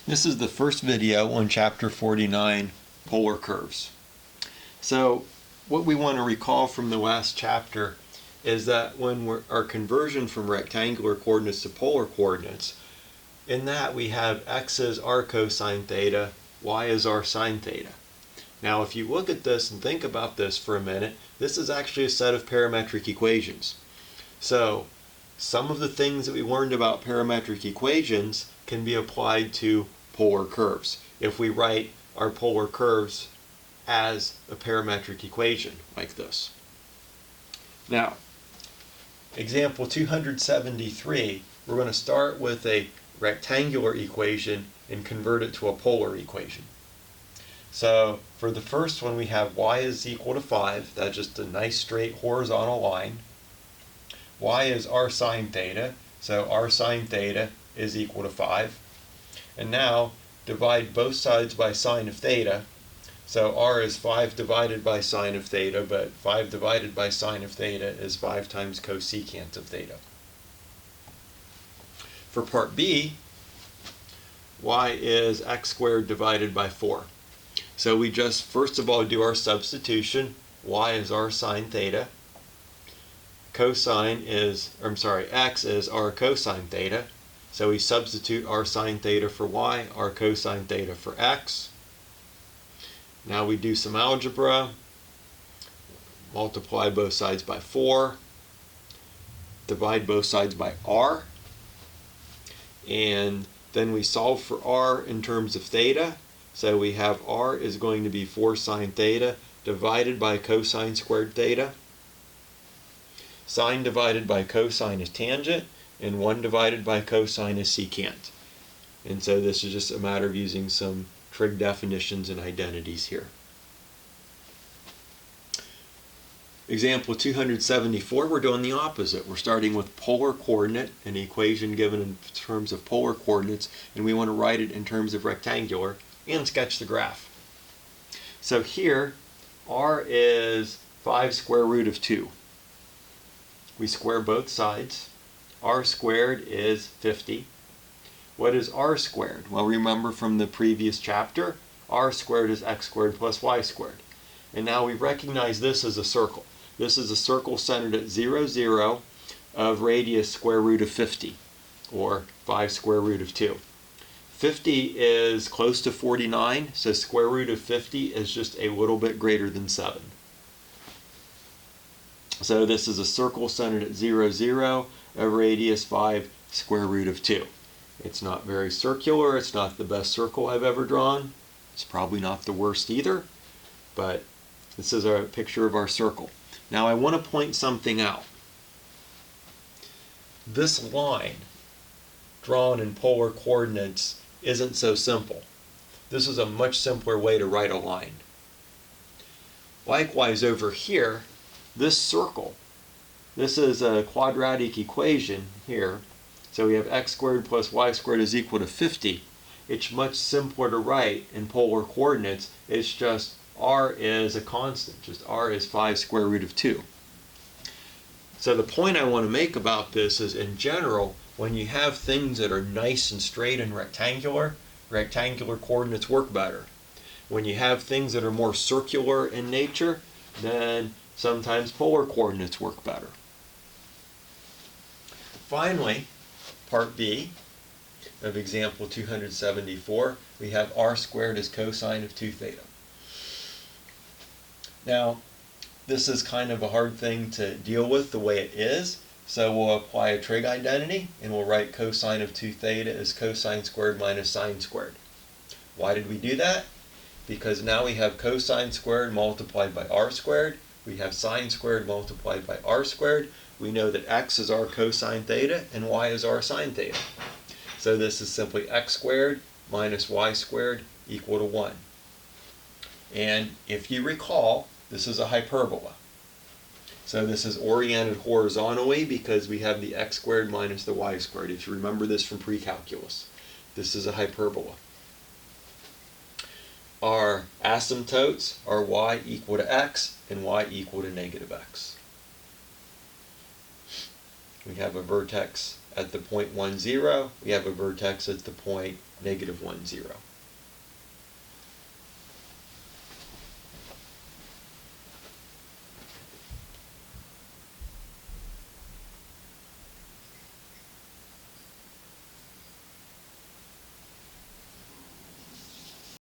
This is the first video on chapter 49, polar curves. So what we want to recall from the last chapter is that when our conversion from rectangular coordinates to polar coordinates, in that we have x as r cosine theta, y as r sine theta. Now if you look at this and think about this for a minute, this is actually a set of parametric equations. So some of the things that we learned about parametric equations can be applied to polar curves if we write our polar curves as a parametric equation like this. Now, example 273, we're going to start with a rectangular equation and convert it to a polar equation. So for the first one, we have y is equal to 5. That's just a nice straight horizontal line. Y is r sine theta, so r sine theta is equal to 5. And now divide both sides by sine of theta. So r is 5 divided by sine of theta, but 5 divided by sine of theta is 5 times cosecant of theta. For part B, y is x squared divided by 4. So we just first of all do our substitution. Y is r sine theta. X is r cosine theta. So we substitute r sine theta for y, r cosine theta for x. Now we do some algebra. Multiply both sides by 4. Divide both sides by r. And then we solve for r in terms of theta. So we have r is going to be 4 sine theta divided by cosine squared theta. Sine divided by cosine is tangent, and 1 divided by cosine is secant. And so this is just a matter of using some trig definitions and identities here. Example 274, we're doing the opposite. We're starting with polar coordinate, an equation given in terms of polar coordinates, and we want to write it in terms of rectangular, and sketch the graph. So here, r is 5 square root of 2. We square both sides. R squared is 50. What is r squared? Well, remember from the previous chapter, r squared is x squared plus y squared. And now we recognize this as a circle. This is a circle centered at 0, 0 of radius square root of 50, or 5 square root of 2. 50 is close to 49, so square root of 50 is just a little bit greater than 7. So this is a circle centered at 0, 0 of radius 5 square root of 2. It's not very circular. It's not the best circle I've ever drawn. It's probably not the worst either, but this is a picture of our circle. Now I want to point something out. This line drawn in polar coordinates isn't so simple. This is a much simpler way to write a line. Likewise over here, this circle, this is a quadratic equation here. So we have x squared plus y squared is equal to 50. It's much simpler to write in polar coordinates. It's just r is a constant. Just r is 5 square root of 2. So the point I want to make about this is, in general, when you have things that are nice and straight and rectangular coordinates work better. When you have things that are more circular in nature, then sometimes polar coordinates work better. Finally, part B of example 274, we have r squared as cosine of 2 theta. Now, this is kind of a hard thing to deal with the way it is, so we'll apply a trig identity, and we'll write cosine of 2 theta as cosine squared minus sine squared. Why did we do that? Because now we have cosine squared multiplied by r squared. We have sine squared multiplied by r squared. We know that x is r cosine theta and y is r sine theta. So this is simply x squared minus y squared equal to 1. And if you recall, this is a hyperbola. So this is oriented horizontally because we have the x squared minus the y squared. If you remember this from pre-calculus, this is a hyperbola. Our asymptotes are y equal to x and y equal to negative x. We have a vertex at the point 1, 0. We have a vertex at the point -1, 0.